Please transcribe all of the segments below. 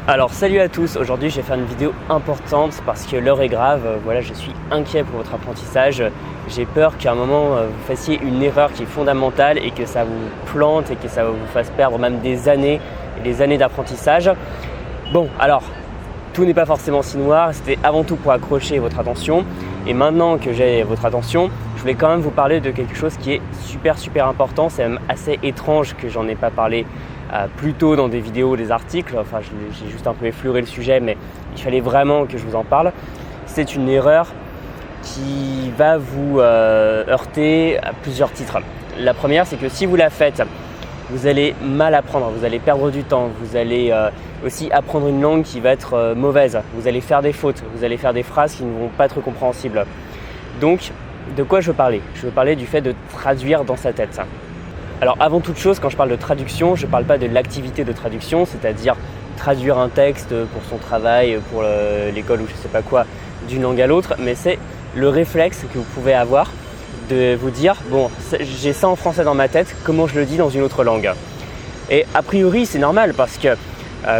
Alors salut à tous, aujourd'hui je vais faire une vidéo importante parce que l'heure est grave, voilà, je suis inquiet pour votre apprentissage. J'ai peur qu'à un moment vous fassiez une erreur qui est fondamentale et que ça vous plante et que ça vous fasse perdre même des années et des années d'apprentissage. Bon, alors, tout n'est pas forcément si noir, c'était avant tout pour accrocher votre attention. Et maintenant que j'ai votre attention, je voulais quand même vous parler de quelque chose qui est super important. C'est même assez étrange que j'en ai pas parlé plus tôt dans des vidéos, des articles. Enfin, j'ai juste un peu effleuré le sujet, mais il fallait vraiment que je vous en parle. C'est une erreur qui va vous heurter à plusieurs titres. La première, c'est que si vous la faites, vous allez mal apprendre, vous allez perdre du temps, vous allez aussi apprendre une langue qui va être mauvaise, vous allez faire des fautes, vous allez faire des phrases qui ne vont pas être compréhensibles. Donc, de quoi je veux parler ? Je veux parler du fait de traduire dans sa tête. Alors, avant toute chose, quand je parle de traduction, je ne parle pas de l'activité de traduction, c'est-à-dire traduire un texte pour son travail, pour l'école ou je ne sais pas quoi, d'une langue à l'autre, mais c'est le réflexe que vous pouvez avoir de vous dire « bon, j'ai ça en français dans ma tête, comment je le dis dans une autre langue ?» Et a priori, c'est normal parce que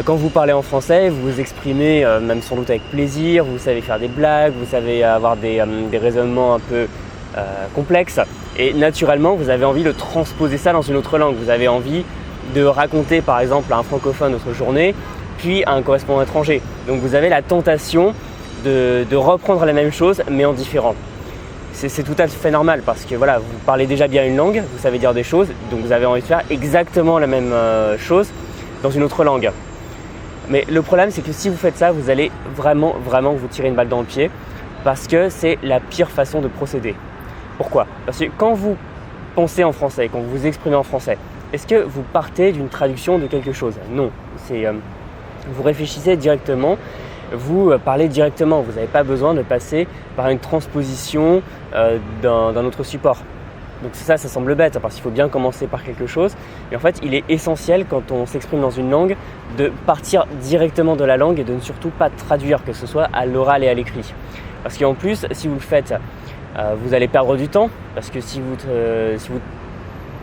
quand vous parlez en français, vous vous exprimez même sans doute avec plaisir, vous savez faire des blagues, vous savez avoir des raisonnements un peu complexes et naturellement, vous avez envie de transposer ça dans une autre langue. Vous avez envie de raconter par exemple à un francophone notre journée, puis à un correspondant étranger. Donc vous avez la tentation de reprendre la même chose mais en différent. C'est tout à fait normal parce que voilà, vous parlez déjà bien une langue, vous savez dire des choses, donc vous avez envie de faire exactement la même chose dans une autre langue. Mais le problème, c'est que si vous faites ça, vous allez vraiment vous tirer une balle dans le pied parce que c'est la pire façon de procéder. Pourquoi ? Parce que quand vous pensez en français, quand vous vous exprimez en français, est-ce que vous partez d'une traduction de quelque chose ? Non, vous réfléchissez directement. Vous parlez directement, vous n'avez pas besoin de passer par une transposition d'un autre support. Donc ça semble bête parce qu'il faut bien commencer par quelque chose. Et en fait, il est essentiel quand on s'exprime dans une langue de partir directement de la langue et de ne surtout pas traduire, que ce soit à l'oral et à l'écrit. Parce qu'en plus, si vous le faites, vous allez perdre du temps parce que si vous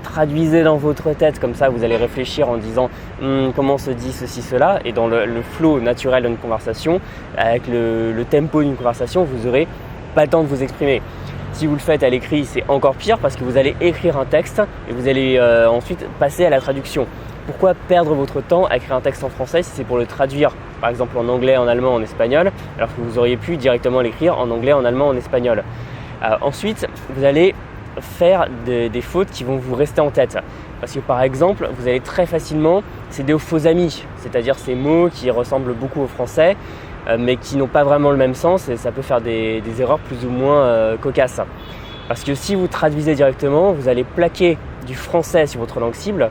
traduisez dans votre tête comme ça, vous allez réfléchir en disant comment se dit ceci, cela, et dans le flow naturel d'une conversation, avec le tempo d'une conversation, vous n'aurez pas le temps de vous exprimer. Si vous le faites à l'écrit, c'est encore pire parce que vous allez écrire un texte et vous allez ensuite passer à la traduction. Pourquoi perdre votre temps à écrire un texte en français si c'est pour le traduire, par exemple en anglais, en allemand, en espagnol, alors que vous auriez pu directement l'écrire en anglais, en allemand, en espagnol. Ensuite, vous allez faire des fautes qui vont vous rester en tête. Parce que par exemple, vous allez très facilement céder aux faux amis, c'est-à-dire ces mots qui ressemblent beaucoup au français, mais qui n'ont pas vraiment le même sens et ça peut faire des erreurs plus ou moins cocasses. Parce que si vous traduisez directement, vous allez plaquer du français sur votre langue cible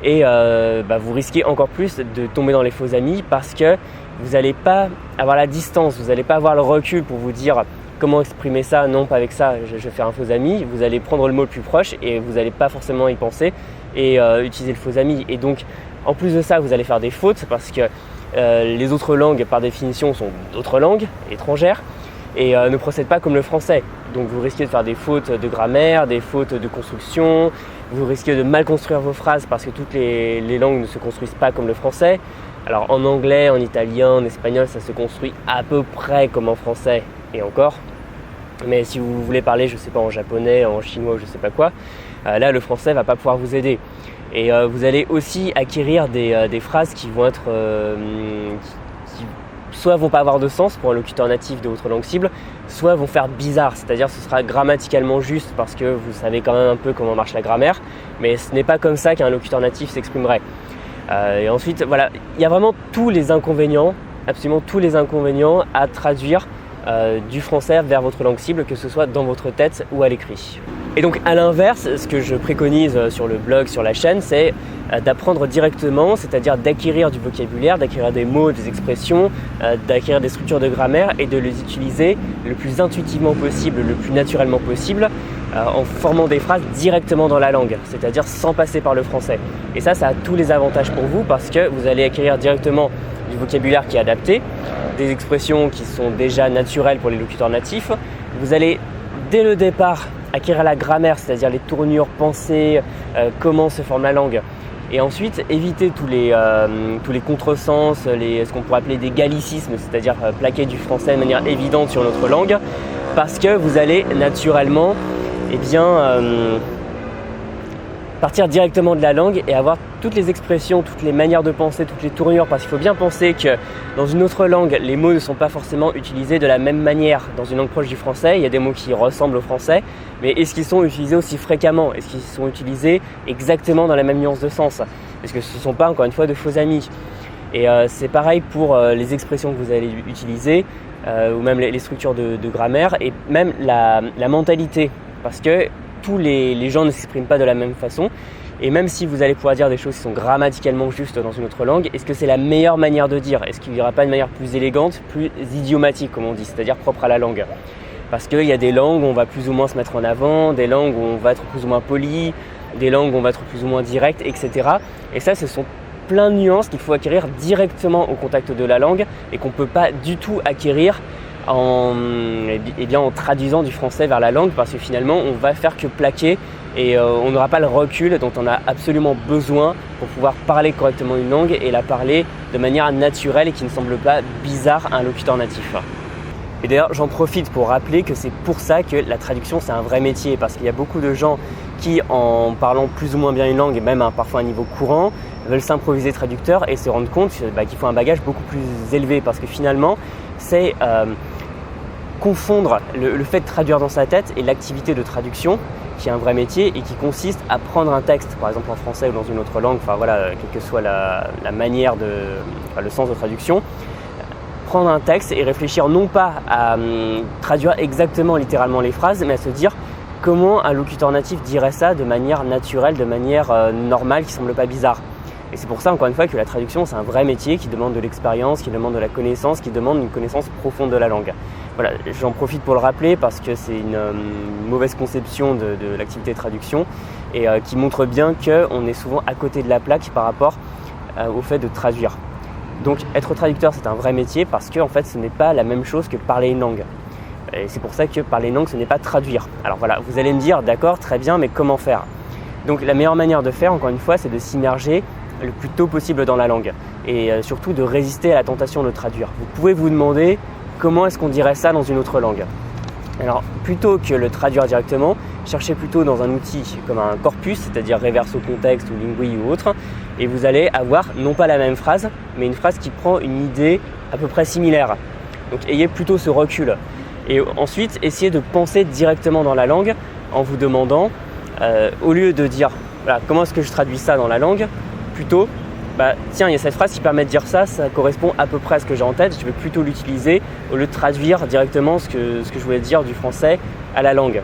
et vous risquez encore plus de tomber dans les faux amis parce que vous n'allez pas avoir la distance, vous n'allez pas avoir le recul pour vous dire comment exprimer ça, non pas avec ça, je vais faire un faux ami. Vous allez prendre le mot le plus proche et vous n'allez pas forcément y penser et utiliser le faux ami. Et donc, en plus de ça, vous allez faire des fautes parce que les autres langues, par définition, sont d'autres langues étrangères et ne procèdent pas comme le français. Donc, vous risquez de faire des fautes de grammaire, des fautes de construction, vous risquez de mal construire vos phrases parce que toutes les langues ne se construisent pas comme le français. Alors, en anglais, en italien, en espagnol, ça se construit à peu près comme en français et encore. Mais si vous voulez parler, je sais pas, en japonais, en chinois ou je sais pas quoi, là, le français va pas pouvoir vous aider. Et vous allez aussi acquérir des phrases qui vont être qui soit vont pas avoir de sens pour un locuteur natif de votre langue cible, soit vont faire bizarre, c'est-à-dire ce sera grammaticalement juste parce que vous savez quand même un peu comment marche la grammaire, mais ce n'est pas comme ça qu'un locuteur natif s'exprimerait. Et ensuite, voilà, il y a vraiment tous les inconvénients, absolument tous les inconvénients à traduire du français vers votre langue cible, que ce soit dans votre tête ou à l'écrit. Et donc à l'inverse, ce que je préconise sur le blog, sur la chaîne, c'est d'apprendre directement, c'est-à-dire d'acquérir du vocabulaire, d'acquérir des mots, des expressions, d'acquérir des structures de grammaire et de les utiliser le plus intuitivement possible, le plus naturellement possible, en formant des phrases directement dans la langue, c'est-à-dire sans passer par le français. Et ça a tous les avantages pour vous parce que vous allez acquérir directement du vocabulaire qui est adapté, des expressions qui sont déjà naturelles pour les locuteurs natifs. Vous allez, dès le départ, acquérir la grammaire, c'est-à-dire les tournures, pensées, comment se forme la langue. Et ensuite, éviter tous les contresens, ce qu'on pourrait appeler des gallicismes, c'est-à-dire plaquer du français de manière évidente sur notre langue, parce que vous allez naturellement partir directement de la langue et avoir toutes les expressions, toutes les manières de penser, toutes les tournures, parce qu'il faut bien penser que dans une autre langue, les mots ne sont pas forcément utilisés de la même manière. Dans une langue proche du français, il y a des mots qui ressemblent au français, mais est-ce qu'ils sont utilisés aussi fréquemment? Est-ce qu'ils sont utilisés exactement dans la même nuance de sens? Parce que ce ne sont pas, encore une fois, de faux amis. Et c'est pareil pour les expressions que vous allez utiliser, ou même les structures de grammaire, et même la mentalité, parce que tous les gens ne s'expriment pas de la même façon, et même si vous allez pouvoir dire des choses qui sont grammaticalement justes dans une autre langue, est-ce que c'est la meilleure manière de dire? Est-ce qu'il n'y aura pas une manière plus élégante, plus idiomatique comme on dit, c'est-à-dire propre à la langue? Parce qu'il y a des langues où on va plus ou moins se mettre en avant, des langues où on va être plus ou moins poli, des langues où on va être plus ou moins direct, etc. Et ça, ce sont plein de nuances qu'il faut acquérir directement au contact de la langue et qu'on ne peut pas du tout acquérir en traduisant du français vers la langue, parce que finalement on va faire que plaquer et on n'aura pas le recul dont on a absolument besoin pour pouvoir parler correctement une langue et la parler de manière naturelle et qui ne semble pas bizarre à un locuteur natif. Et d'ailleurs j'en profite pour rappeler que c'est pour ça que la traduction c'est un vrai métier, parce qu'il y a beaucoup de gens qui, en parlant plus ou moins bien une langue et même parfois à un niveau courant, veulent s'improviser traducteur et se rendre compte qu'il faut un bagage beaucoup plus élevé, parce que finalement c'est confondre le fait de traduire dans sa tête et l'activité de traduction, qui est un vrai métier et qui consiste à prendre un texte, par exemple en français ou dans une autre langue, quelle que soit la manière le sens de traduction, prendre un texte et réfléchir non pas à traduire exactement littéralement les phrases, mais à se dire comment un locuteur natif dirait ça de manière naturelle, de manière normale, qui ne semble pas bizarre. Et c'est pour ça, encore une fois, que la traduction, c'est un vrai métier qui demande de l'expérience, qui demande de la connaissance, qui demande une connaissance profonde de la langue. Voilà, j'en profite pour le rappeler parce que c'est une mauvaise conception de l'activité de traduction et qui montre bien qu'on est souvent à côté de la plaque par rapport au fait de traduire. Donc, être traducteur, c'est un vrai métier parce que, en fait, ce n'est pas la même chose que parler une langue. Et c'est pour ça que parler une langue, ce n'est pas traduire. Alors voilà, vous allez me dire, d'accord, très bien, mais comment faire? Donc, la meilleure manière de faire, encore une fois, c'est de s'immerger le plus tôt possible dans la langue et surtout de résister à la tentation de traduire. Vous pouvez vous demander comment est-ce qu'on dirait ça dans une autre langue. Alors plutôt que le traduire directement, cherchez plutôt dans un outil comme un corpus, c'est-à-dire Reverso Contexte ou Lingui ou autre, et vous allez avoir non pas la même phrase, mais une phrase qui prend une idée à peu près similaire. Donc ayez plutôt ce recul. Et ensuite, essayez de penser directement dans la langue en vous demandant, au lieu de dire voilà, comment est-ce que je traduis ça dans la langue, plutôt, tiens, il y a cette phrase qui permet de dire ça, ça correspond à peu près à ce que j'ai en tête, je vais plutôt l'utiliser au lieu de traduire directement ce que je voulais dire du français à la langue.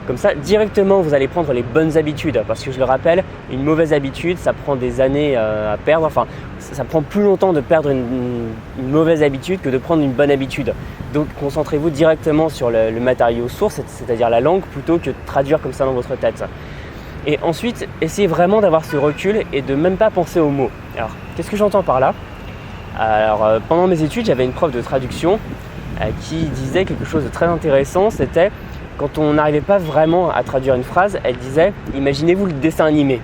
Comme ça, directement, vous allez prendre les bonnes habitudes, parce que je le rappelle, une mauvaise habitude, ça prend des années à perdre, enfin, ça prend plus longtemps de perdre une mauvaise habitude que de prendre une bonne habitude. Donc, concentrez-vous directement sur le matériau source, c'est-à-dire la langue, plutôt que de traduire comme ça dans votre tête. Et ensuite, essayez vraiment d'avoir ce recul et de même pas penser aux mots. Alors, qu'est-ce que j'entends par là? Alors, pendant mes études, j'avais une prof de traduction qui disait quelque chose de très intéressant. C'était quand on n'arrivait pas vraiment à traduire une phrase, elle disait « Imaginez-vous le dessin animé ».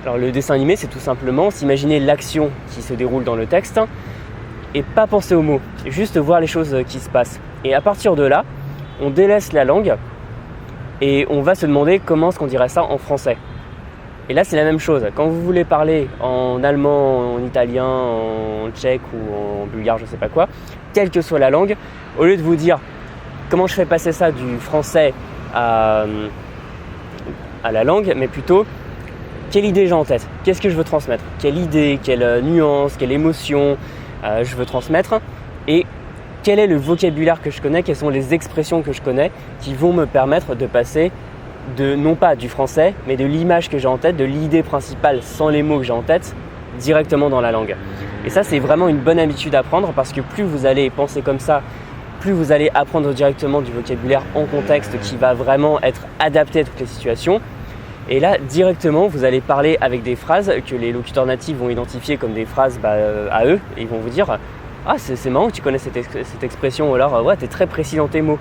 Alors, le dessin animé, c'est tout simplement s'imaginer l'action qui se déroule dans le texte et pas penser aux mots, juste voir les choses qui se passent. Et à partir de là, on délaisse la langue et on va se demander comment est-ce qu'on dirait ça en français. Et là, c'est la même chose. Quand vous voulez parler en allemand, en italien, en tchèque ou en bulgare, je ne sais pas quoi, quelle que soit la langue, au lieu de vous dire comment je fais passer ça du français à la langue, mais plutôt quelle idée j'ai en tête, qu'est-ce que je veux transmettre, quelle idée, quelle nuance, quelle émotion je veux transmettre et quel est le vocabulaire que je connais, quelles sont les expressions que je connais qui vont me permettre de passer non pas du français, mais de l'image que j'ai en tête, de l'idée principale sans les mots que j'ai en tête, directement dans la langue. Et ça, c'est vraiment une bonne habitude à prendre parce que plus vous allez penser comme ça, plus vous allez apprendre directement du vocabulaire en contexte qui va vraiment être adapté à toutes les situations. Et là, directement, vous allez parler avec des phrases que les locuteurs natifs vont identifier comme des phrases à eux et ils vont vous dire « Ah, c'est marrant que tu connais cette expression » ou alors « Ouais, t'es très précis dans tes mots ».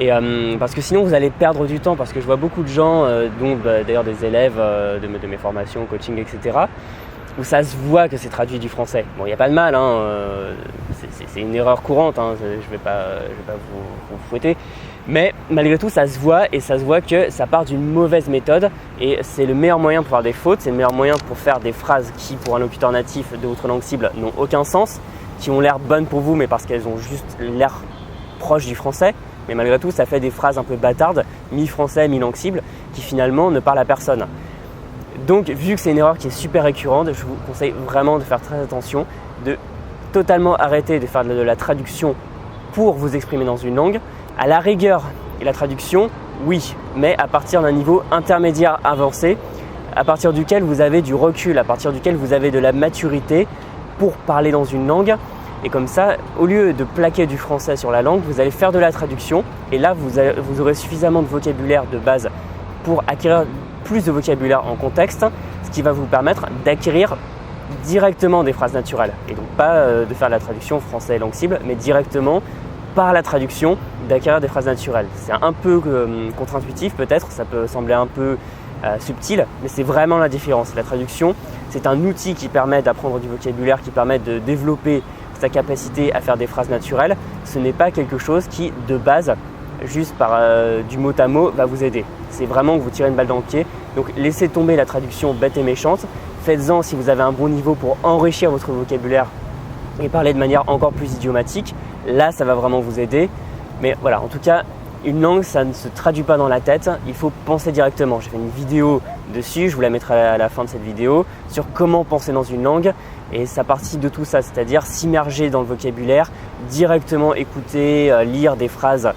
Et parce que sinon vous allez perdre du temps, parce que je vois beaucoup de gens, dont d'ailleurs des élèves de mes formations, coaching, etc., où ça se voit que c'est traduit du français. Bon, il n'y a pas de mal, hein, c'est une erreur courante, hein, je vais pas vous fouetter, mais malgré tout ça se voit, et ça se voit que ça part d'une mauvaise méthode, et c'est le meilleur moyen pour faire des fautes, c'est le meilleur moyen pour faire des phrases qui, pour un locuteur natif de votre langue cible, n'ont aucun sens, qui ont l'air bonnes pour vous, mais parce qu'elles ont juste l'air proches du français. Mais malgré tout, ça fait des phrases un peu bâtardes, mi-français, mi-langue cible, qui finalement ne parlent à personne. Donc, vu que c'est une erreur qui est super récurrente, je vous conseille vraiment de faire très attention, de totalement arrêter de faire de la traduction pour vous exprimer dans une langue. À la rigueur, et la traduction, oui, mais à partir d'un niveau intermédiaire avancé, à partir duquel vous avez du recul, à partir duquel vous avez de la maturité pour parler dans une langue. Et comme ça, au lieu de plaquer du français sur la langue, vous allez faire de la traduction. Et là, vous aurez suffisamment de vocabulaire de base pour acquérir plus de vocabulaire en contexte, ce qui va vous permettre d'acquérir directement des phrases naturelles. Et donc pas de faire de la traduction français langue cible, mais directement par la traduction d'acquérir des phrases naturelles. C'est un peu contre-intuitif peut-être, ça peut sembler un peu subtil, mais c'est vraiment la différence. La traduction, c'est un outil qui permet d'apprendre du vocabulaire, qui permet de développer sa capacité à faire des phrases naturelles. Ce n'est pas quelque chose qui, de base, juste par du mot à mot, va vous aider. C'est vraiment que vous tirez une balle dans le pied. Donc laissez tomber la traduction bête et méchante. Faites-en si vous avez un bon niveau pour enrichir votre vocabulaire et parler de manière encore plus idiomatique. Là, ça va vraiment vous aider. Mais voilà, en tout cas, une langue, ça ne se traduit pas dans la tête. Il faut penser directement. J'ai fait une vidéo dessus, je vous la mettrai à la fin de cette vidéo, sur comment penser dans une langue. Et ça participe de tout ça, c'est-à-dire s'immerger dans le vocabulaire, directement écouter, lire des phrases,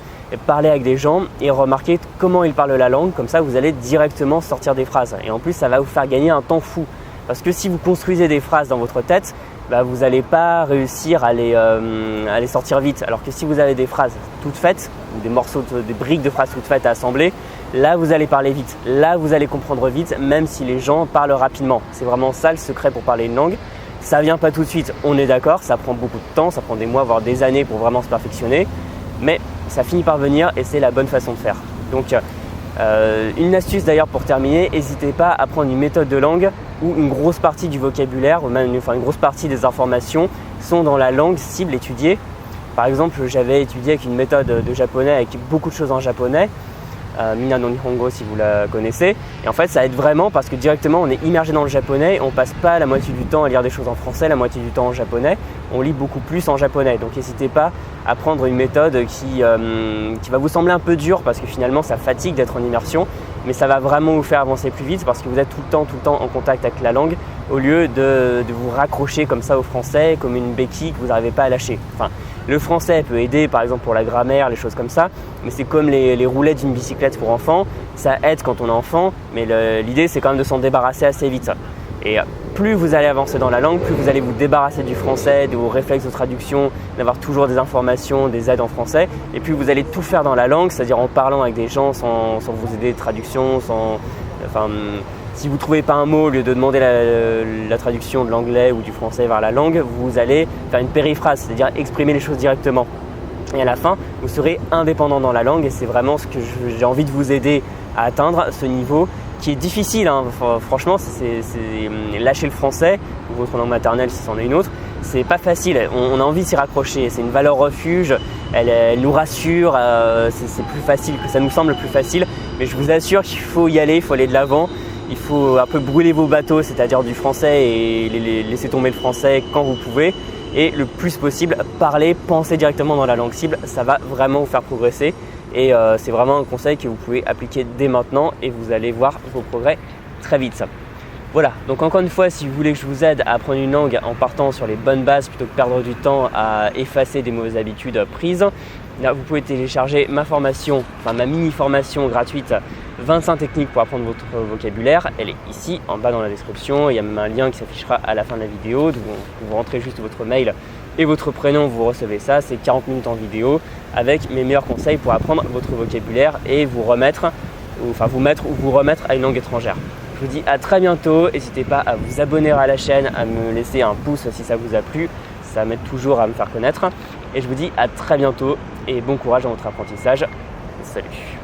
parler avec des gens et remarquer comment ils parlent la langue. Comme ça, vous allez directement sortir des phrases. Et en plus, ça va vous faire gagner un temps fou. Parce que si vous construisez des phrases dans votre tête, vous n'allez pas réussir à les sortir vite. Alors que si vous avez des phrases toutes faites, des briques de phrases toutes faites à assembler, là vous allez parler vite, là vous allez comprendre vite, même si les gens parlent rapidement. C'est vraiment ça le secret pour parler une langue. Ça vient pas tout de suite, on est d'accord, ça prend beaucoup de temps, ça prend des mois, voire des années pour vraiment se perfectionner, mais ça finit par venir et c'est la bonne façon de faire. Donc une astuce d'ailleurs pour terminer, n'hésitez pas à prendre une méthode de langue où une grosse partie du vocabulaire, ou même une grosse partie des informations sont dans la langue cible étudiée. Par exemple, j'avais étudié avec une méthode de japonais avec beaucoup de choses en japonais, Mina no Nihongo si vous la connaissez. Et en fait, ça aide vraiment parce que directement, on est immergé dans le japonais. On passe pas la moitié du temps à lire des choses en français, la moitié du temps en japonais. On lit beaucoup plus en japonais. Donc, n'hésitez pas à prendre une méthode qui va vous sembler un peu dure parce que finalement, ça fatigue d'être en immersion. Mais ça va vraiment vous faire avancer plus vite parce que vous êtes tout le temps en contact avec la langue au lieu de vous raccrocher comme ça au français, comme une béquille que vous n'arrivez pas à lâcher. Enfin, le français peut aider par exemple pour la grammaire, les choses comme ça, mais c'est comme les roulettes d'une bicyclette pour enfants, ça aide quand on est enfant, mais l'idée c'est quand même de s'en débarrasser assez vite. Et plus vous allez avancer dans la langue, plus vous allez vous débarrasser du français, de vos réflexes de traduction, d'avoir toujours des informations, des aides en français, et puis vous allez tout faire dans la langue, c'est-à-dire en parlant avec des gens sans vous aider de traduction, si vous ne trouvez pas un mot, au lieu de demander la traduction de l'anglais ou du français vers la langue, vous allez faire une périphrase, c'est-à-dire exprimer les choses directement. Et à la fin, vous serez indépendant dans la langue et c'est vraiment ce que j'ai envie de vous aider à atteindre, ce niveau qui est difficile. Hein. Franchement, c'est lâcher le français ou votre langue maternelle si c'en est une autre, c'est pas facile. On a envie de s'y raccrocher, c'est une valeur refuge, elle nous rassure, c'est plus facile, ça nous semble plus facile, mais je vous assure qu'il faut y aller, il faut aller de l'avant. Il faut un peu brûler vos bateaux, c'est-à-dire du français et laisser tomber le français quand vous pouvez. Et le plus possible, parler, penser directement dans la langue cible, ça va vraiment vous faire progresser. Et c'est vraiment un conseil que vous pouvez appliquer dès maintenant et vous allez voir vos progrès très vite. Voilà, donc encore une fois, si vous voulez que je vous aide à apprendre une langue en partant sur les bonnes bases plutôt que perdre du temps à effacer des mauvaises habitudes prises, là, vous pouvez télécharger ma formation, ma mini-formation gratuite 25 techniques pour apprendre votre vocabulaire. Elle est ici en bas dans la description. Il y a même un lien qui s'affichera à la fin de la vidéo. Donc vous rentrez juste votre mail et votre prénom, vous recevez ça. C'est 40 minutes en vidéo avec mes meilleurs conseils pour apprendre votre vocabulaire et vous remettre à une langue étrangère. Je vous dis à très bientôt. N'hésitez pas à vous abonner à la chaîne, à me laisser un pouce si ça vous a plu. Ça m'aide toujours à me faire connaître. Et je vous dis à très bientôt et bon courage dans votre apprentissage. Salut.